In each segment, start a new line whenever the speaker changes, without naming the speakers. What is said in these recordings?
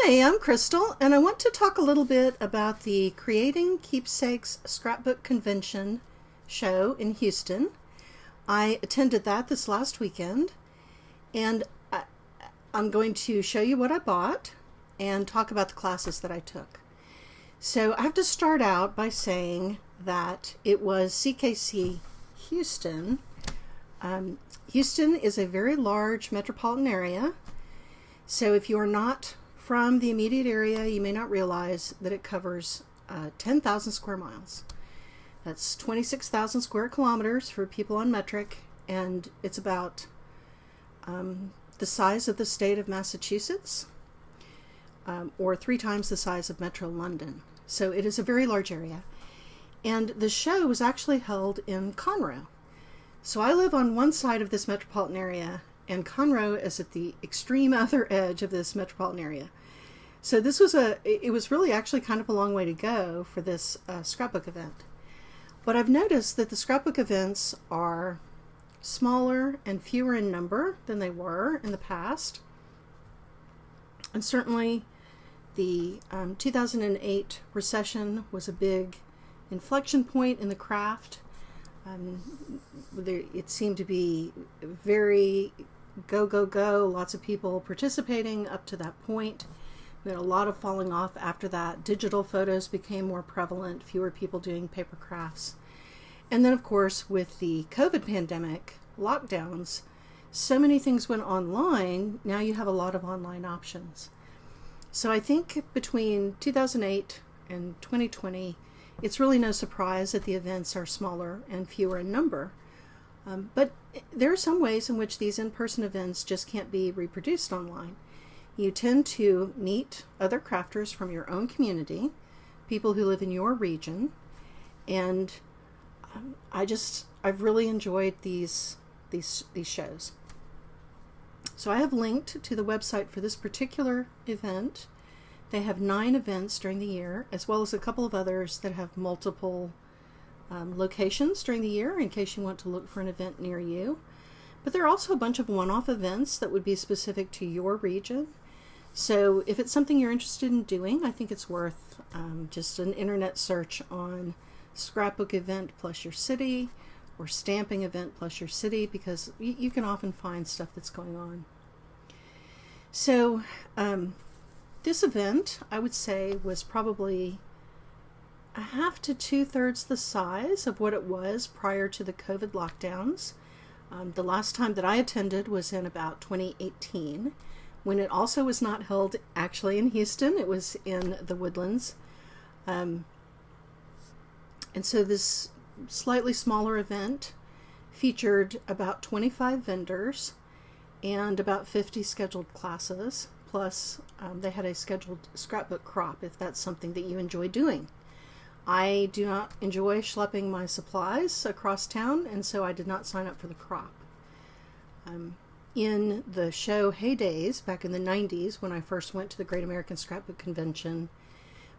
Hi, I'm Crystal, and I want to talk a little bit about the Creating Keepsakes Scrapbook Convention show in Houston. I attended that this last weekend, and I'm going to show you what I bought and talk about the classes that I took. So I have to start out by saying that it was CKC Houston. Houston is a very large metropolitan area, so if you are not from the immediate area, you may not realize that it covers 10,000 square miles. That's 26,000 square kilometers for people on metric, and it's about the size of the state of Massachusetts, or 3 times the size of Metro London. So it is a very large area. And the show was actually held in Conroe. So I live on one side of this metropolitan area, and Conroe is at the extreme other edge of this metropolitan area. So this was it was really actually kind of a long way to go for this scrapbook event. But I've noticed that the scrapbook events are smaller and fewer in number than they were in the past. And certainly the 2008 recession was a big inflection point in the craft. It seemed to be very go, go, go, lots of people participating up to that point. We had a lot of falling off after that. Digital photos became more prevalent, fewer people doing paper crafts. And then, of course, with the COVID pandemic lockdowns, so many things went online. Now you have a lot of online options. So I think between 2008 and 2020, it's really no surprise that the events are smaller and fewer in number. But there are some ways in which these in-person events just can't be reproduced online. You tend to meet other crafters from your own community, people who live in your region, and I've really enjoyed these shows. So I have linked to the website for this particular event. They have 9 events during the year, as well as a couple of others that have multiple locations during the year in case you want to look for an event near you. But there are also a bunch of one-off events that would be specific to your region. So if it's something you're interested in doing, I think it's worth just an internet search on scrapbook event plus your city or stamping event plus your city, because you can often find stuff that's going on. So this event, I would say, was probably 1/2 to 2/3 the size of what it was prior to the COVID lockdowns. The last time that I attended was in about 2018, when it also was not held actually in Houston. It was in the Woodlands. And so this slightly smaller event featured about 25 vendors and about 50 scheduled classes. Plus, they had a scheduled scrapbook crop if that's something that you enjoy doing. I do not enjoy schlepping my supplies across town, and so I did not sign up for the crop. In the show heydays, back in the 90s, when I first went to the Great American Scrapbook Convention,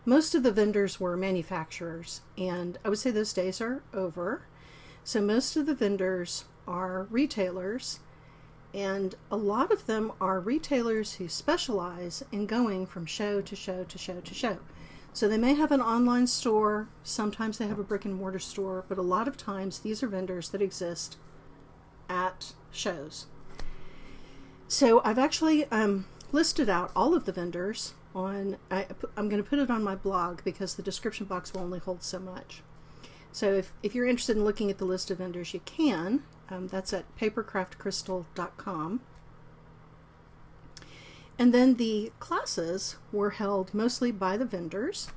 most of the vendors were manufacturers, and I would say those days are over. So most of the vendors are retailers, and a lot of them are retailers who specialize in going from show to show to show to show. So they may have an online store, sometimes they have a brick and mortar store, but a lot of times these are vendors that exist at shows. So I've actually listed out all of the vendors on, I'm going to put it on my blog because the description box will only hold so much. So if you're interested in looking at the list of vendors, you can. That's at papercraftcrystal.com. And then the classes were held mostly by the vendors,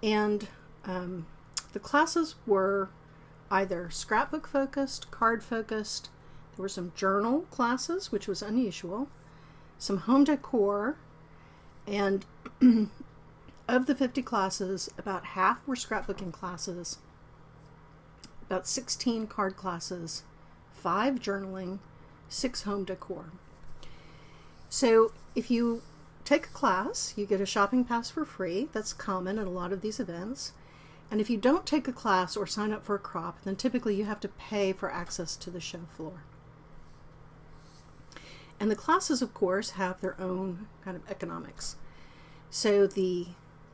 and the classes were either scrapbook focused, card focused. There were some journal classes, which was unusual, some home decor, and of the 50 classes, about half were scrapbooking classes, about 16 card classes, 5 journaling, 6 home decor. So if you take a class, you get a shopping pass for free. That's common at a lot of these events. And if you don't take a class or sign up for a crop, then typically you have to pay for access to the show floor. And the classes, of course, have their own kind of economics. So the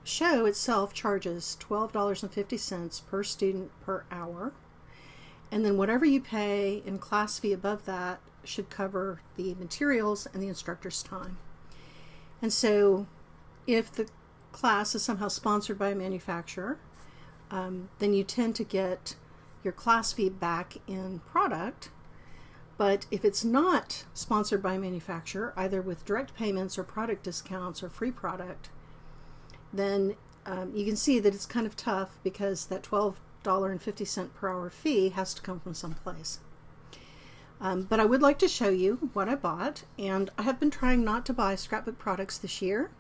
show itself charges $12.50 per student per hour. And then whatever you pay in class fee above that should cover the materials and the instructor's time. And so if the class is somehow sponsored by a manufacturer, then you tend to get your class fee back in product. But if it's not sponsored by a manufacturer, either with direct payments or product discounts or free product, then you can see that it's kind of tough because that $12.50 per hour fee has to come from someplace. But I would like to show you what I bought, and I have been trying not to buy scrapbook products this year.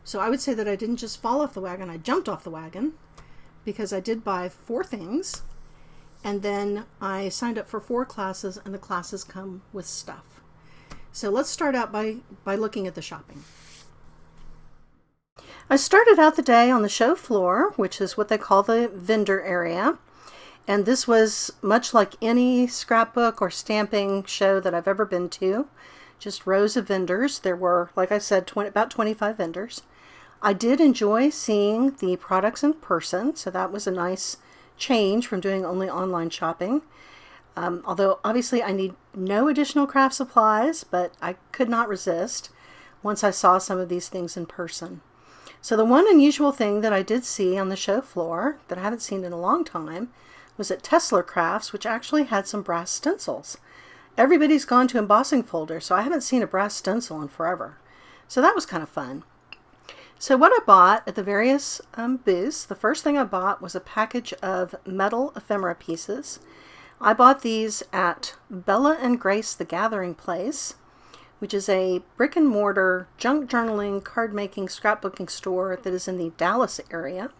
So I would say that I didn't just fall off the wagon, I jumped off the wagon, because I did buy 4 things, and then I signed up for 4 classes, and the classes come with stuff. So let's start out by looking at the shopping. I started out the day on the show floor, which is what they call the vendor area. And this was much like any scrapbook or stamping show that I've ever been to. Just rows of vendors. There were, like I said, about 25 vendors. I did enjoy seeing the products in person, so that was a nice change from doing only online shopping. Although obviously I need no additional craft supplies, but I could not resist once I saw some of these things in person. So the one unusual thing that I did see on the show floor that I haven't seen in a long time was at Tesla Crafts, which actually had some brass stencils. Everybody's gone to embossing folders, so I haven't seen a brass stencil in forever. So that was kind of fun. So what I bought at the various booths, the first thing I bought was a package of metal ephemera pieces. I bought these at Bella and Grace the Gathering Place, which is a brick and mortar junk journaling, card making, scrapbooking store that is in the Dallas area.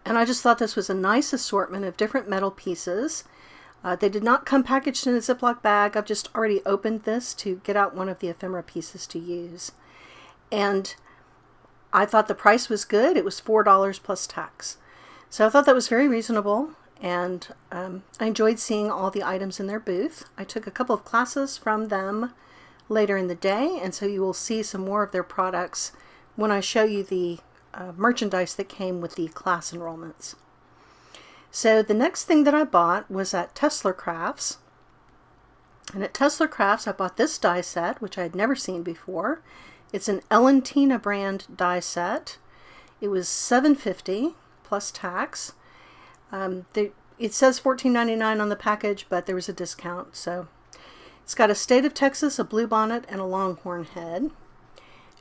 And I just thought this was a nice assortment of different metal pieces. They did not come packaged in a Ziploc bag. I've just already opened this to get out one of the ephemera pieces to use. And I thought the price was good. It was $4 plus tax. So I thought that was very reasonable, and I enjoyed seeing all the items in their booth. I took a couple of classes from them later in the day, and so you will see some more of their products when I show you the merchandise that came with the class enrollments. So the next thing that I bought was at Tesla Crafts. And at Tesla Crafts I bought this die set, which I had never seen before. It's an Ellentina brand die set. It was $7.50 plus tax. It says $14.99 on the package, but there was a discount. So it's got a State of Texas, a bluebonnet, and a longhorn head.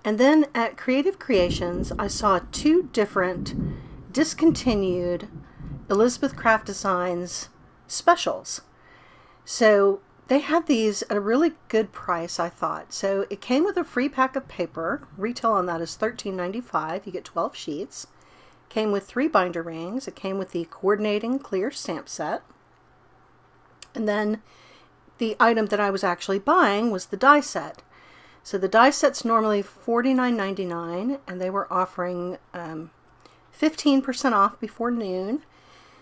And then at Creative Creations, I saw 2 different discontinued Elizabeth Craft Designs specials. So they had these at a really good price, I thought. So it came with a free pack of paper. Retail on that is $13.95. You get 12 sheets. Came with 3 binder rings. It came with the coordinating clear stamp set. And then the item that I was actually buying was the die set. So the die set's normally $49.99, and they were offering 15% off before noon.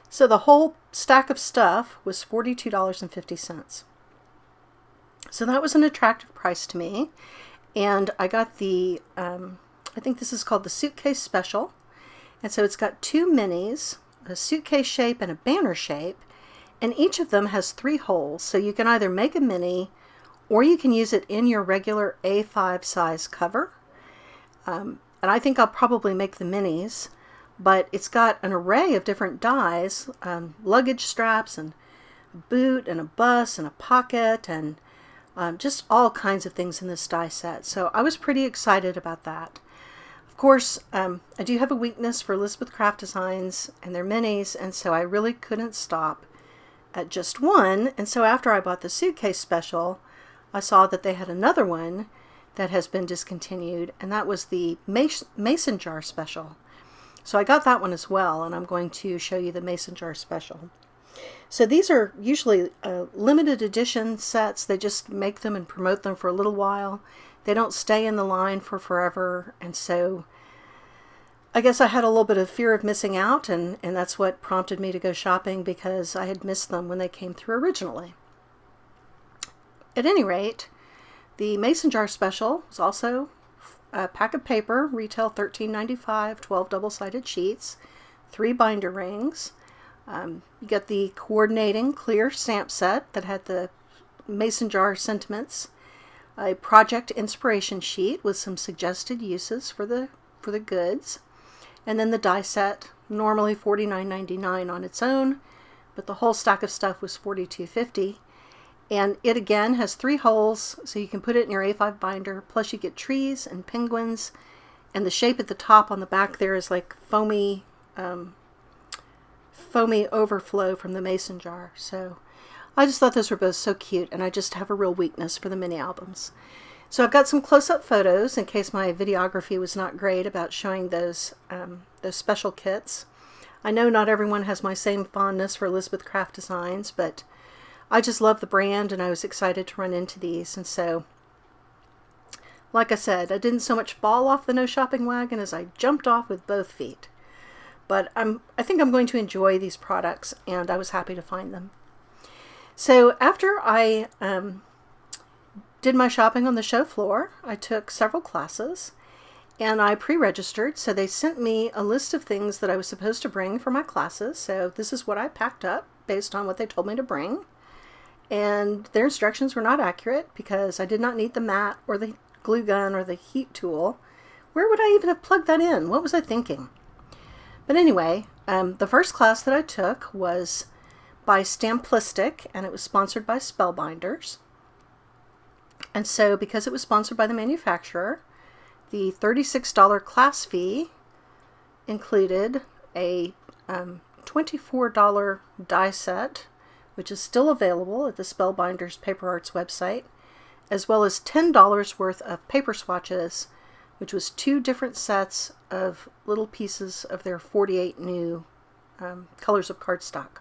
So the whole stack of stuff was $42.50. So that was an attractive price to me. And I got the, I think this is called the Suitcase Special. And so it's got 2 minis, a suitcase shape and a banner shape. And each of them has 3 holes. So you can either make a mini, or you can use it in your regular A5 size cover. And I think I'll probably make the minis. But it's got an array of different dies, luggage straps and a boot and a bus and a pocket and just all kinds of things in this die set. So I was pretty excited about that. Of course, I do have a weakness for Elizabeth Craft Designs and their minis, and so I really couldn't stop at just one. And so after I bought the Suitcase Special, I saw that they had another one that has been discontinued, and that was the Mason Jar Special. So I got that one as well, and I'm going to show you the Mason Jar Special. So these are usually limited edition sets. They just make them and promote them for a little while. They don't stay in the line for forever, and so I guess I had a little bit of fear of missing out, and that's what prompted me to go shopping, because I had missed them when they came through originally. At any rate, the Mason Jar Special was also a pack of paper, retail $13.95, 12 double-sided sheets, 3 binder rings. You get the coordinating clear stamp set that had the mason jar sentiments, a project inspiration sheet with some suggested uses for the goods, and then the die set, normally $49.99 on its own, but the whole stack of stuff was $42.50. And it again has 3 holes, so you can put it in your A5 binder, plus you get trees and penguins, and the shape at the top on the back there is like foamy overflow from the mason jar. So I just thought those were both so cute, and I just have a real weakness for the mini albums. So I've got some close-up photos in case my videography was not great about showing those special kits. I know not everyone has my same fondness for Elizabeth Craft Designs, but I just love the brand, and I was excited to run into these. And so, like I said, I didn't so much fall off the no shopping wagon as I jumped off with both feet. But I think I'm going to enjoy these products, and I was happy to find them. So after I did my shopping on the show floor, I took several classes, and I pre-registered. So they sent me a list of things that I was supposed to bring for my classes. So this is what I packed up based on what they told me to bring. And their instructions were not accurate because I did not need the mat or the glue gun or the heat tool. Where would I even have plugged that in? What was I thinking? But anyway, the first class that I took was by Stamplistic, and it was sponsored by Spellbinders. And so because it was sponsored by the manufacturer, the $36 class fee included a $24 die set, which is still available at the Spellbinders Paper Arts website, as well as $10 worth of paper swatches, which was 2 different sets of little pieces of their 48 new colors of cardstock.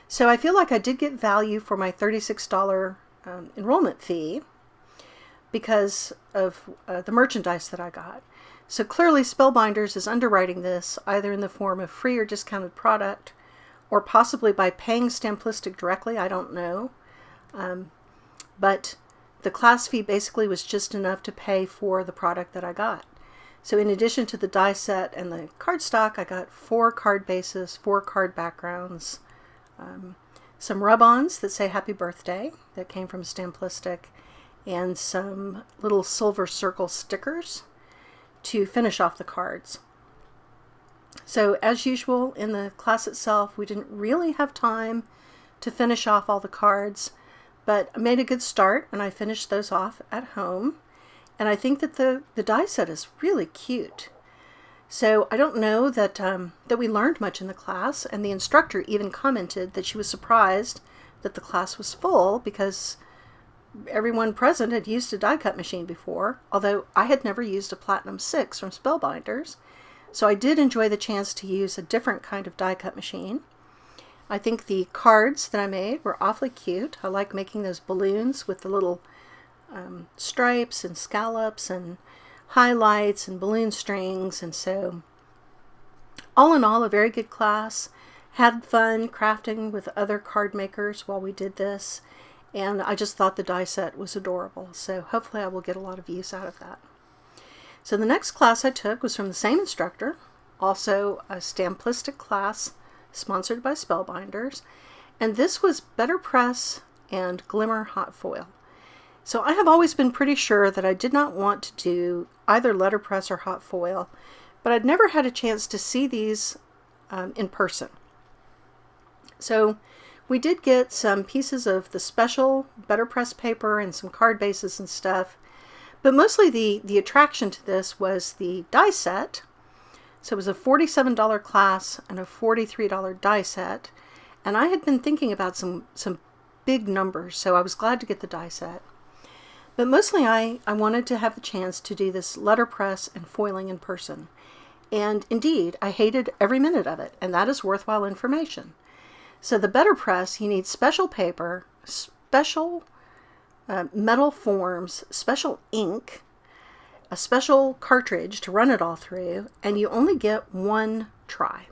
So I feel like I did get value for my $36 enrollment fee because of the merchandise that I got. So clearly Spellbinders is underwriting this either in the form of free or discounted product, or possibly by paying Stamplistic directly, I don't know. But the class fee basically was just enough to pay for the product that I got. So in addition to the die set and the cardstock, I got 4 card bases, 4 card backgrounds, some rub-ons that say happy birthday that came from Stamplistic, and some little silver circle stickers to finish off the cards. So as usual in the class itself, we didn't really have time to finish off all the cards, but I made a good start and I finished those off at home. And I think that the die set is really cute. So I don't know that that we learned much in the class, and the instructor even commented that she was surprised that the class was full because everyone present had used a die cut machine before, although I had never used a Platinum 6 from Spellbinders. So I did enjoy the chance to use a different kind of die cut machine. I think the cards that I made were awfully cute. I like making those balloons with the little stripes and scallops and highlights and balloon strings. And so all in all, a very good class. Had fun crafting with other card makers while we did this. And I just thought the die set was adorable. So hopefully I will get a lot of use out of that. So the next class I took was from the same instructor, also a Stamplistic class sponsored by Spellbinders, and this was Better Press and Glimmer Hot Foil. So I have always been pretty sure that I did not want to do either letterpress or hot foil, but I'd never had a chance to see these in person. So we did get some pieces of the special Better Press paper and some card bases and stuff. But mostly the attraction to this was the die set. So it was a $47 class and a $43 die set. And I had been thinking about some big numbers, so I was glad to get the die set. But mostly I wanted to have the chance to do this letterpress and foiling in person. And indeed, I hated every minute of it, and that is worthwhile information. So the Better Press, you need special paper, special metal forms, special ink, a special cartridge to run it all through, and you only get one try.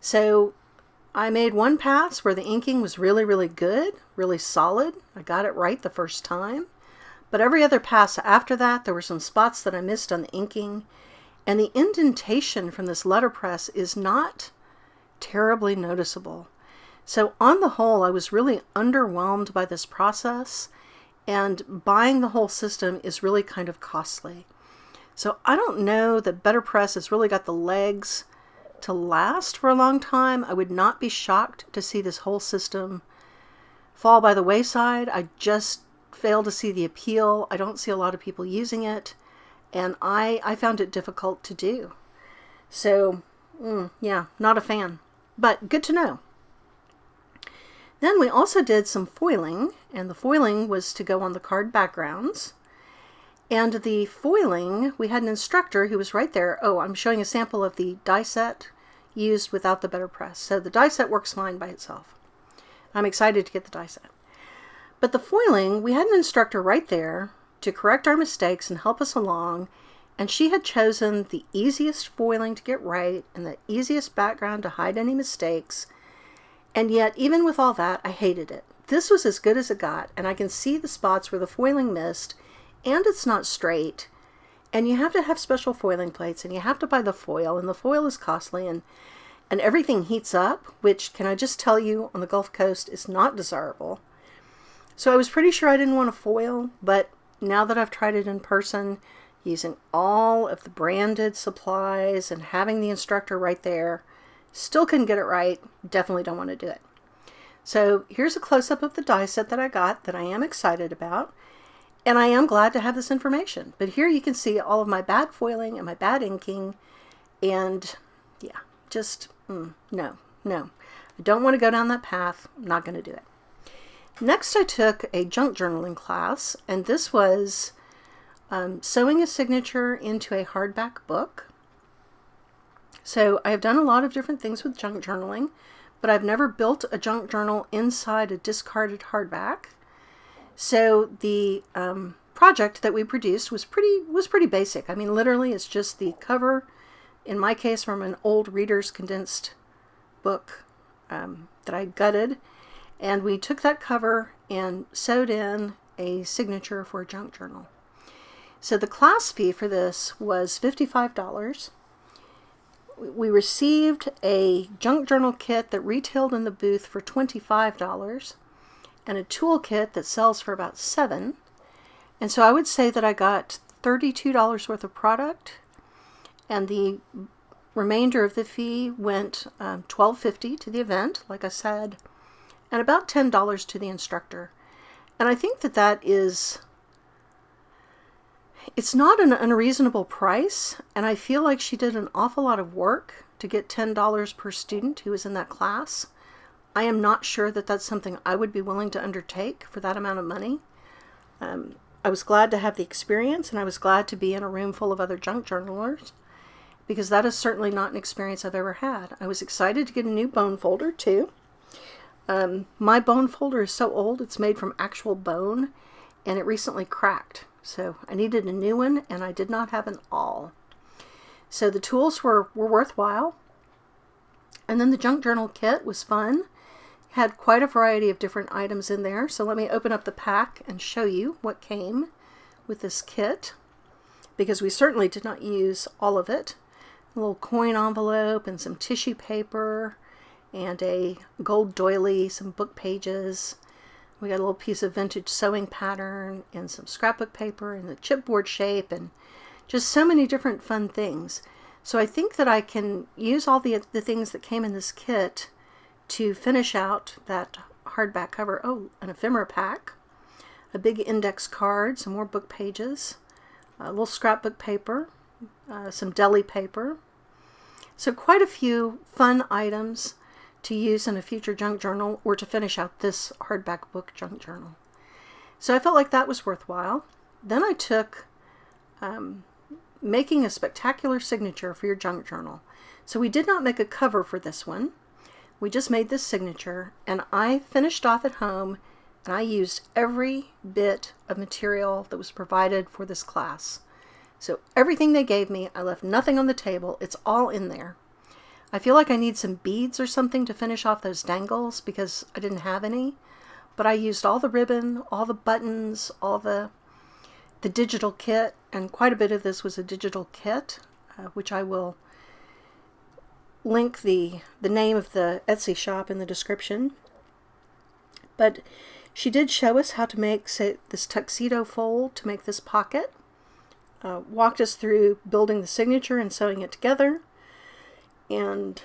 So I made one pass where the inking was really, really good, really solid. I got it right the first time. But every other pass after that, there were some spots that I missed on the inking. And the indentation from this letterpress is not terribly noticeable. So on the whole, I was really underwhelmed by this process, and buying the whole system is really kind of costly. So I don't know that Better Press has really got the legs to last for a long time. I would not be shocked to see this whole system fall by the wayside. I just fail to see the appeal. I don't see a lot of people using it, and I found it difficult to do. So, yeah, not a fan, but good to know. Then we also did some foiling, and the foiling was to go on the card backgrounds. And the foiling, we had an instructor who was right there. Oh, I'm showing a sample of the die set used without the Better Press. So the die set works fine by itself. I'm excited to get the die set. But the foiling, we had an instructor right there to correct our mistakes and help us along. And she had chosen the easiest foiling to get right and the easiest background to hide any mistakes. And yet, even with all that, I hated it. This was as good as it got, and I can see the spots where the foiling missed, and it's not straight. And you have to have special foiling plates, and you have to buy the foil, and the foil is costly, and everything heats up, which, can I just tell you, on the Gulf Coast is not desirable. So I was pretty sure I didn't want a foil, but now that I've tried it in person, using all of the branded supplies and having the instructor right there, still couldn't get it right, definitely don't want to do it. So here's a close-up of the die set that I got that I am excited about, and I am glad to have this information. But here you can see all of my bad foiling and my bad inking, and yeah, just no. I don't want to go down that path. I'm not going to do it. Next, I took a junk journaling class, and this was sewing a signature into a hardback book. So I have done a lot of different things with junk journaling, but I've never built a junk journal inside a discarded hardback. So the project that we produced was pretty basic. I mean, literally, it's just the cover, in my case, from an old Reader's Condensed book that I gutted, and we took that cover and sewed in a signature for a junk journal. So the class fee for this was $55. We received a junk journal kit that retailed in the booth for $25 and a tool kit that sells for about $7. And so I would say that I got $32 worth of product, and the remainder of the fee went $12.50 to the event, like I said, and about $10 to the instructor. And I think that that is, it's not an unreasonable price, and I feel like she did an awful lot of work to get $10 per student who was in that class. I am not sure that that's something I would be willing to undertake for that amount of money. I was glad to have the experience, and I was glad to be in a room full of other junk journalers, because that is certainly not an experience I've ever had. I was excited to get a new bone folder too. My bone folder is so old, it's made from actual bone, and it recently cracked. So I needed a new one, and I did not have an awl. So the tools were worthwhile. And then the junk journal kit was fun. Had quite a variety of different items in there. So let me open up the pack and show you what came with this kit, because we certainly did not use all of it. A little coin envelope and some tissue paper and a gold doily, some book pages. We got a little piece of vintage sewing pattern and some scrapbook paper in the chipboard shape, and just so many different fun things. So I think that I can use all the things that came in this kit to finish out that hardback cover. Oh, an ephemera pack, a big index card, some more book pages, a little scrapbook paper, some deli paper. So quite a few fun items to use in a future junk journal, or to finish out this hardback book junk journal. So I felt like that was worthwhile. Then I took making a spectacular signature for your junk journal. So we did not make a cover for this one. We just made this signature, and I finished off at home, and I used every bit of material that was provided for this class. So everything they gave me, I left nothing on the table. It's all in there. I feel like I need some beads or something to finish off those dangles, because I didn't have any. But I used all the ribbon, all the buttons, all the the digital kit, and quite a bit of this was a digital kit, which I will link the name of the Etsy shop in the description. But she did show us how to make, say, this tuxedo fold to make this pocket. Walked us through building the signature and sewing it together, and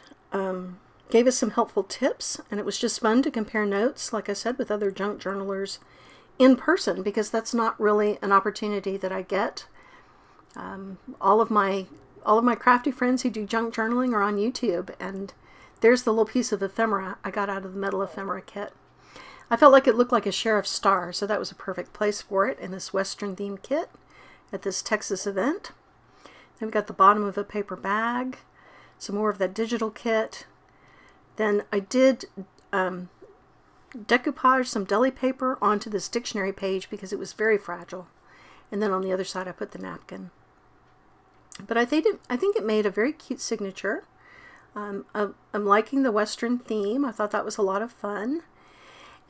gave us some helpful tips. And it was just fun to compare notes, like I said, with other junk journalers in person, because that's not really an opportunity that I get. All of my crafty friends who do junk journaling are on YouTube, and there's the little piece of ephemera I got out of the metal ephemera kit. I felt like it looked like a sheriff's star, so that was a perfect place for it in this Western themed kit at this Texas event. Then we got the bottom of a paper bag, some more of that digital kit. Then I did decoupage some deli paper onto this dictionary page because it was very fragile. And then on the other side I put the napkin. But I think it made a very cute signature. I'm liking the Western theme. I thought that was a lot of fun.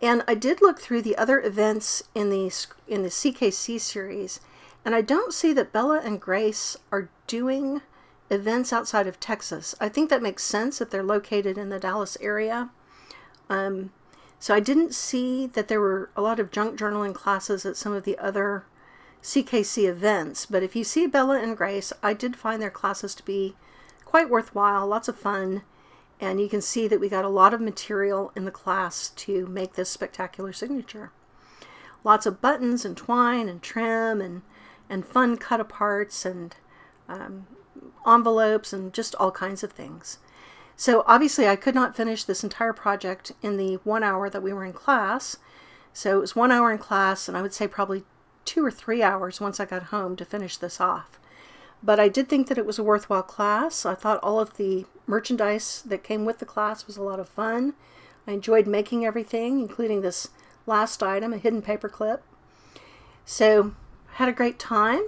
And I did look through the other events in the CKC series, and I don't see that Bella and Grace are doing events outside of Texas. I think that makes sense if they're located in the Dallas area. So I didn't see that there were a lot of junk journaling classes at some of the other CKC events, but if you see Bella and Grace, I did find their classes to be quite worthwhile, lots of fun. And you can see that we got a lot of material in the class to make this spectacular signature. Lots of buttons and twine and trim and fun cut-aparts and envelopes and just all kinds of things. So obviously I could not finish this entire project in the 1 hour that we were in class. So it was 1 hour in class, and I would say probably 2 or 3 hours once I got home to finish this off. But I did think that it was a worthwhile class. I thought all of the merchandise that came with the class was a lot of fun. I enjoyed making everything, including this last item, a hidden paper clip. So, had a great time,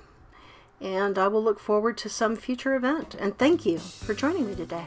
and I will look forward to some future event. And thank you for joining me today.